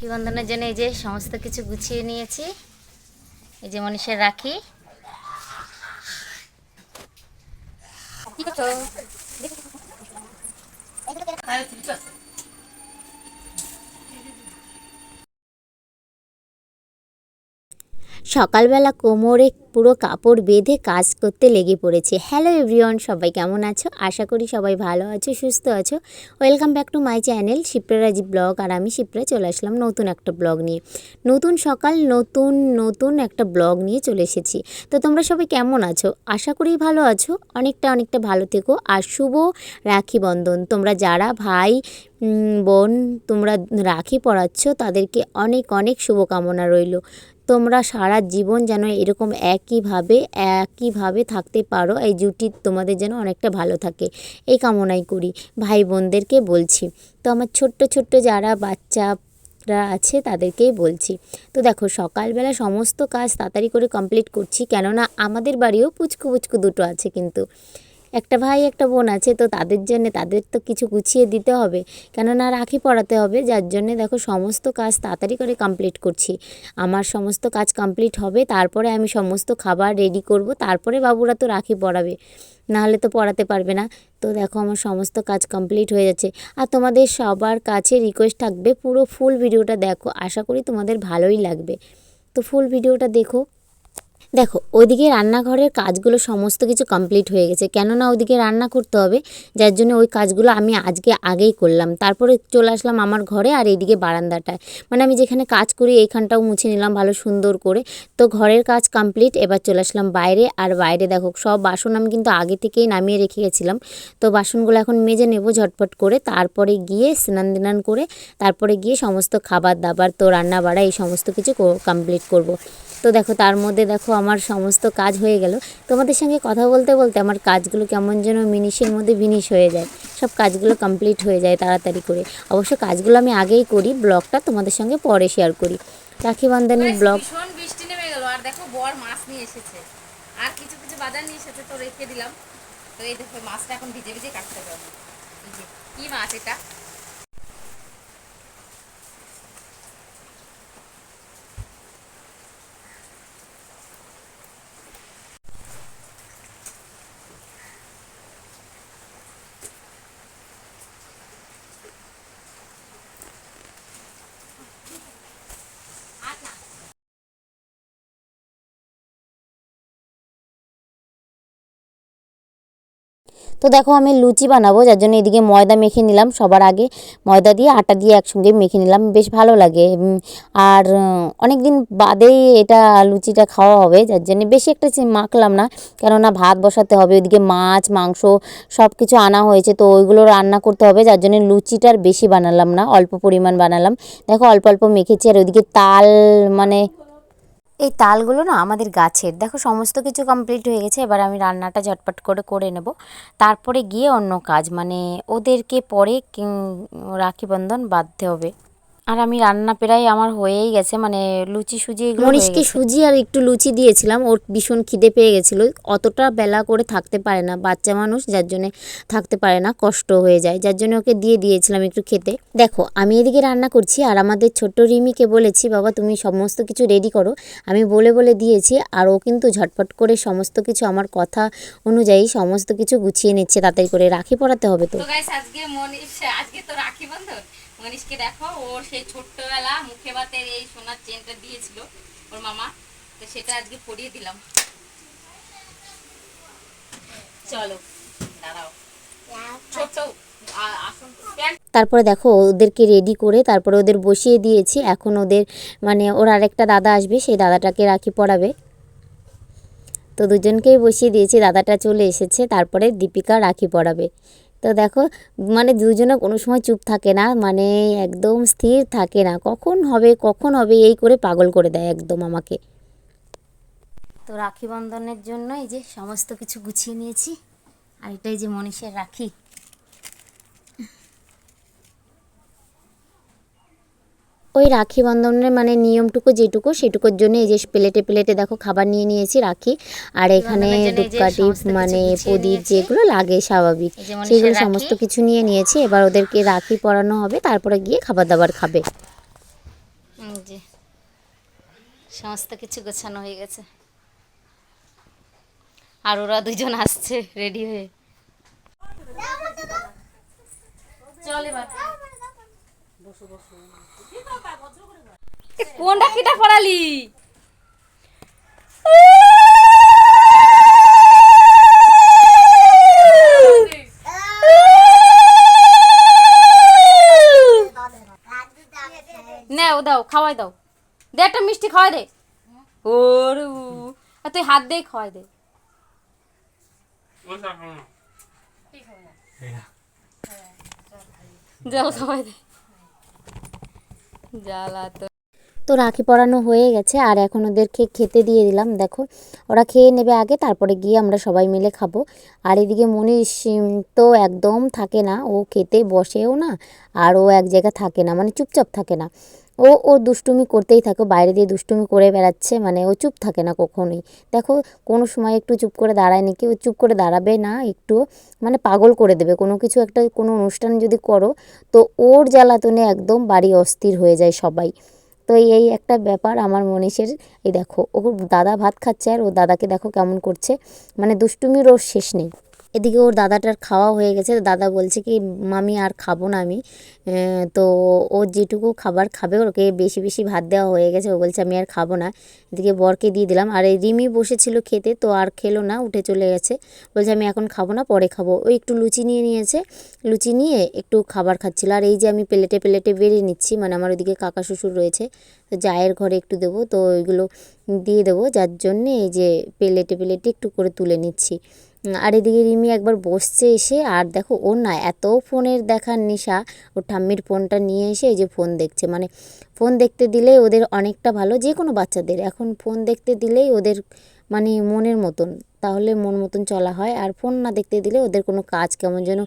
রাখি বন্ধনের জন্য এই যে সমস্ত কিছু গুছিয়ে নিয়েছি। এই যে মনীষের রাখি। সকালবেলা কোমরে পুরো কাপড় বেঁধে কাজ করতে লেগে পড়েছি। হ্যালো এভরিওয়ান, সবাই কেমন আছো? আশা করি সবাই ভালো আছো, সুস্থ আছো। Welcome back to my channel Shipra Rajib vlog. আর আমি শিপ্রা চলে আসলাম নতুন একটা ব্লগ নিয়ে। নতুন সকাল, নতুন একটা ব্লগ নিয়ে চলে এসেছি। তো তোমরা সবাই কেমন আছো? আশা করি ভালো আছো। অনেকটা ভালো থেকো। আর শুভ রাখি বন্ধন। তোমরা যারা ভাই বোন তোমরা রাখি পরাচ্ছ তাদেরকে অনেক শুভকামনা রইল। তোমরা সারা জীবন যেন এরকম একইভাবে থাকতে পারো। এই জুটি তোমাদের যেন অনেকটা ভালো থাকে, এই কামনাই করি। ভাই বোনদেরকে বলছি। তো আমার ছোট্ট যারা বাচ্চারা আছে তাদেরকেই বলছি। তো দেখো সকালবেলা সমস্ত কাজ তাড়াতাড়ি করে কমপ্লিট করছি, কেননা আমাদের বাড়িও পুচকু দুটো আছে, কিন্তু একটা ভাই একটা বোন আছে। তো তাদের তো কিছু গুছিয়ে দিতে হবে, কেননা রাখি পরাতে হবে। যার জন্যে দেখো সমস্ত কাজ তাড়াতাড়ি করে কমপ্লিট করছি। আমার সমস্ত কাজ কমপ্লিট হবে, তারপরে আমি সমস্ত খাবার রেডি করব, তারপরে বাবুরা তো রাখি পরাবে, নাহলে তো পরাতে পারবে না। তো দেখো আমার সমস্ত কাজ কমপ্লিট হয়ে যাচ্ছে। আর তোমাদের সবার কাছে রিকোয়েস্ট থাকবে, পুরো ফুল ভিডিওটা দেখো, আশা করি তোমাদের ভালোই লাগবে। তো ফুল ভিডিওটা দেখো। দেখো ওইদিকে রান্নাঘরের কাজগুলো সমস্ত কিছু কমপ্লিট হয়ে গেছে, কেননা ওইদিকে রান্না করতে হবে। যার জন্য ওই কাজগুলো আমি আগেই করলাম। তারপরে চলে আসলাম আমার ঘরে, আর এইদিকে বারান্দাটায়, মানে আমি যেখানে কাজ করি এইখানটাও মুছে নিলাম ভালো সুন্দর করে। তো ঘরের কাজ কমপ্লিট, এবার চলে আসলাম বাইরে। আর বাইরে দেখো সব বাসন আমি কিন্তু আগে থেকেই নামিয়ে রেখে গেছিলাম। তো বাসনগুলো এখন মেজে নেব ঝটপট করে, তারপরে গিয়ে স্নান করে তারপরে গিয়ে সমস্ত খাবার দাবার তো রান্না বাড়া এই সমস্ত কিছু কমপ্লিট করব। তো দেখো তার মধ্যে দেখো আমার সমস্ত কাজ হয়ে গেল। তোমাদের সঙ্গে কথা বলতে আমার কাজগুলো কেমন যেন মিনিশের মধ্যে ফিনিশ হয়ে যায়, সব কাজগুলো কমপ্লিট হয়ে যায় তাড়াতাড়ি করে। অবশ্য কাজগুলো আমি আগেই করি, ব্লগটা তোমাদের সঙ্গে পরে শেয়ার করি। রাখি বন্ধনের ব্লগ। ভীষণ বৃষ্টি নেমে গেল, আর দেখো বর মাছ নিয়ে এসেছে, আর কিছু বাজার নিয়ে এসেছে, তো রেখে দিলাম। তো এই দেখো মাছটা এখন ভিজে কাটতে হবে। এই যে কি মাছ এটা? তো দেখো আমি লুচি বানাবো, যার জন্য এদিকে ময়দা মেখে নিলাম। সবার আগে ময়দা দিয়ে আটা দিয়ে একসঙ্গে মেখে নিলাম, বেশ ভালো লাগে। আর অনেক দিন বাদেই এটা লুচিটা খাওয়া হবে, যার জন্য বেশি একটা মাখলাম না, কেননা ভাত বসাতে হবে, ওইদিকে মাছ মাংস সব কিছু আনা হয়েছে, তো ওইগুলো রান্না করতে হবে। যার জন্য লুচিটার বেশি বানালাম না, অল্প পরিমাণ বানালাম। দেখো অল্প মেখেছি। আর ওইদিকে তাল, মানে এই তালগুলো না আমাদের গাছের। দেখো সমস্ত কিছু কমপ্লিট হয়ে গেছে, এবার আমি রান্নাটা ঝটপট করে নেব, তারপরে গিয়ে অন্য কাজ, মানে ওদেরকে পরে রাখি বন্ধন বাঁধতে হবে। আর আমি রান্না প্রায় আমার হয়েই গেছে, মানে লুচি সুজি এগুলো হয়ে গেছে। মনীষকে সুজি আর একটু লুচি দিয়েছিলাম, ওর ভীষণ খিদে পেয়ে গেছিলো। অতটা বেলা করে থাকতে পারে না, বাচ্চা মানুষ, যার জন্যে থাকতে পারে না, কষ্ট হয়ে যায়, যার জন্য ওকে দিয়েছিলাম একটু খেতে। দেখো আমি এদিকে রান্না করছি, আর আমাদের ছোট্ট রিমিকে বলেছি, বাবা তুমি সমস্ত কিছু রেডি করো। আমি বলে দিয়েছি, আর ও কিন্তু ঝটপট করে সমস্ত কিছু আমার কথা অনুযায়ী সমস্ত কিছু গুছিয়ে নিচ্ছে তাড়াতাড়ি করে। রাখি পরাতে হবে তো। গাইস আজকে তো রাখি বন্ধন। মনীষকে দেখো, ওর সেই ছোট্টবেলা মুখে ভাতের এই সোনার চেনটা দিয়েছিল ওর মামা, তো সেটা আজকে পরিয়ে দিলাম। চলো দাঁড়াও, ছোট আসন। তারপরে দেখো ওদেরকে রেডি করে তারপরে ওদের বসিয়ে দিয়েছি। এখন ওদের মানে ওর আরেকটা দাদা আসবে, সেই দাদাটাকে রাখি পরাবে। তো দুজনকেই বসিয়ে দিয়েছি, দাদাটা চলে এসেছে, তারপরে দীপিকা রাখি পরাবে। তো দেখো মানে দুজনে কোনো সময় চুপ থাকে না, মানে একদম স্থির থাকে না, কখন হবে এই করে পাগল করে দেয় একদম আমাকে। তো রাখি বন্ধনের জন্য এই যে সমস্ত কিছু গুছিয়ে নিয়েছি। আর এটাই যে মনীষের রাখি। ওই রাখি বন্ধনের মানে নিয়মটুকু যেটুকু সেটুকুর জন্য এই যে প্লেটে দেখো খাবার নিয়ে নিয়েছি রাখি। আর এখানে ধূপকাঠি মানে প্রদীপ যেগুলো লাগে স্বাভাবিক, সেগুলো সমস্ত কিছু নিয়ে নিয়েছি। এবার ওদেরকে রাখি পরানো হবে, তারপরে গিয়ে খাবার দাবার খাবে। জি সমস্ত কিছু গোছানো হয়ে গেছে আর ওরা দুজন আসছে রেডি হয়ে চল এবার কোনটা কিটা পড়ালি নাও দাও খাওয়াই দাও দে একটা মিষ্টি খাওয়াই দে ওরে আর তুই হাত দিয়ে খাওয়াই দে জল খাওয়াই দে জ্বালা তো তো রাখি পরানো হয়ে গেছে আর এখন ওদেরকে খেতে দিয়ে দিলাম। দেখো ওরা খেয়ে নেবে আগে, তারপরে গিয়ে আমরা সবাই মিলে খাবো। আর এদিকে মনীষ তো একদম থাকে না, ও খেতে বসেও না আর ও এক জায়গায় থাকে না, মানে চুপচাপ থাকে না। ও দুষ্টুমি করতেই থাকে, বাইরে দিয়ে দুষ্টুমি করে বেড়াচ্ছে, মানে ও চুপ থাকে না কখনোই। দেখো কোনো সময় একটু চুপ করে দাঁড়ায় নাকি, ও চুপ করে দাঁড়াবে না একটু, মানে পাগল করে দেবে। কোনো কিছু একটা কোনো অনুষ্ঠান যদি করো তো ওর জ্বালাতনে একদম বাড়ি অস্থির হয়ে যায় সবাই। তো এই একটা ব্যাপার আমার মনীষের। এই দেখো ওর দাদা ভাত খাচ্ছে আর ওর দাদাকে দেখো কেমন করছে, মানে দুষ্টুমির ওর শেষ নেই। এদিকে ওর দাদাটার খাওয়া হয়ে গেছে, দাদা বলছে কি মামি আর খাবো না আমি। তো ও যেটুকু খাবার খাবে ওকে বেশি বেশি ভাত দেওয়া হয়ে গেছে, ও বলছে আমি আর খাবো না। এদিকে বরকে দিয়ে দিলাম। আর এই রিমি বসেছিল খেতে, তো আর খেলো না, উঠে চলে গেছে, বলছে আমি এখন খাবো না পরে খাবো। ওই একটু লুচি নিয়ে নিয়েছে, লুচি নিয়ে একটু খাবার খাচ্ছিল। আর এই যে আমি প্লেটে প্লেটে বেরিয়ে নিচ্ছি, মানে আমার ওদিকে কাকা শ্বশুর রয়েছে, তো জায়ের ঘরে একটু দেবো, তো ওইগুলো দিয়ে দেবো, যার জন্যে এই যে প্লেটে প্লেটে একটু করে তুলে নিচ্ছি। আর এদিকে রিমি একবার বসছে এসে, আর দেখো ওর না এত ফোনের দেখার নেশা, ওর ঠাম্মির ফোনটা নিয়ে এসে এই যে ফোন দেখছে। মানে ফোন দেখতে দিলেই ওদের অনেকটা ভালো, যে কোনো বাচ্চাদের এখন ফোন দেখতে দিলেই ওদের মানে মনের মতন, তাহলে মন মতন চলা হয়। আর ফোন না দেখতে দিলে ওদের কোনো কাজ কেমন যেন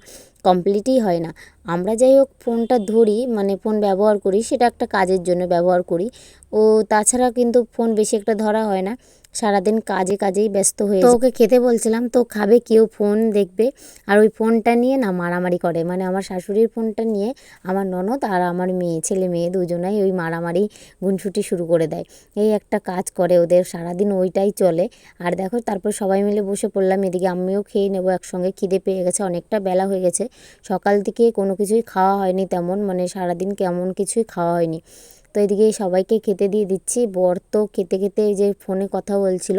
কমপ্লিটই হয় না। আমরা যাই হোক ফোনটা ধরি, মানে ফোন ব্যবহার করি, সেটা একটা কাজের জন্য ব্যবহার করি। ও তাছাড়া কিন্তু ফোন বেশি একটা ধরা হয় না, সারাদিন কাজে কাজেই ব্যস্ত হয়ে। তো ওকে খেতে বলছিলাম, তো খাবে কেউ ফোন দেখবে, আর ওই ফোনটা নিয়ে না মারামারি করে, মানে আমার শাশুড়ির ফোনটা নিয়ে আমার ননদ আর আমার মেয়ে, ছেলে মেয়ে দুজনাই ওই মারামারি গুনসুটি শুরু করে দেয়। এই একটা কাজ করে ওদের, সারাদিন ওইটাই চলে। আর দেখো তারপর সবাই মিলে বসে পড়লাম, এদিকে আমিও খেয়ে নেবো একসঙ্গে, খিদে পেয়ে গেছে, অনেকটা বেলা হয়ে গেছে, সকাল থেকে কোনো কিছুই খাওয়া হয়নি তেমন, মানে সারাদিন কেমন কিছুই খাওয়া হয়নি। তো এদিকে সবাইকে খেতে দিয়ে দিচ্ছি। বর তো খেতে খেতে এই যে ফোনে কথা বলছিল,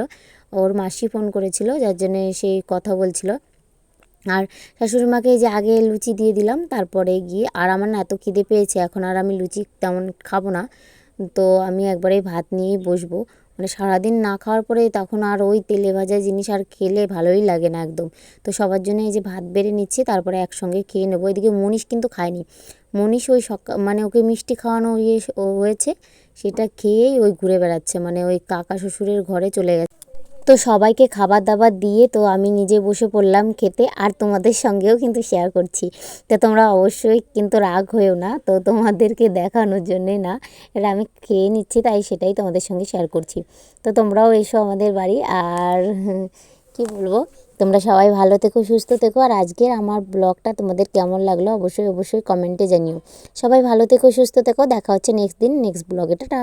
ওর মাসি ফোন করেছিল যার জন্যে সেই কথা বলছিল। আর শাশুড়ি মাকে এই যে আগে লুচি দিয়ে দিলাম, তারপরে গিয়ে আর আমার না এত খিদে পেয়েছে এখন আর আমি লুচি তেমন খাবো না, তো আমি একবারে ভাত নিয়েই বসবো। মানে সারাদিন না খাওয়ার পরে তখন আর ওই তেলে ভাজা জিনিস আর খেলে ভালোই লাগে না একদম। তো সবার জন্য এই যে ভাত বেড়ে নিচ্ছি, তারপরে একসঙ্গে খেয়ে নেবো। এদিকে মনীষ কিন্তু খায়নি, মনীষ ওই সকাল মানে ওকে মিষ্টি খাওয়ানো হয়েছে, সেটা খেয়েই ওই ঘুরে বেড়াচ্ছে, মানে ওই কাকা শ্বশুরের ঘরে চলে গেছে। তো সবাইকে খাবার দাবার দিয়ে তো আমি নিজে বসে পড়লাম খেতে, আর তোমাদের সঙ্গেও কিন্তু শেয়ার করছি। তো তোমরা অবশ্যই কিন্তু রাগ হয়েও না, তো তোমাদেরকে দেখানোর জন্যে না, এটা আমি খেয়ে নিচ্ছি তাই সেটাই তোমাদের সঙ্গে শেয়ার করছি। তো তোমরাও এসো আমাদের বাড়ি। আর কি বলবো, তোমরা সবাই ভালো থেকো, সুস্থ থেকো। আর আজকের আমার ব্লগটা তোমাদের কেমন লাগলো অবশ্যই অবশ্যই কমেন্টে জানিও। সবাই ভালো থেকো, সুস্থ থেকো, দেখা হচ্ছে নেক্সট দিন নেক্সট ব্লগে। টাটা।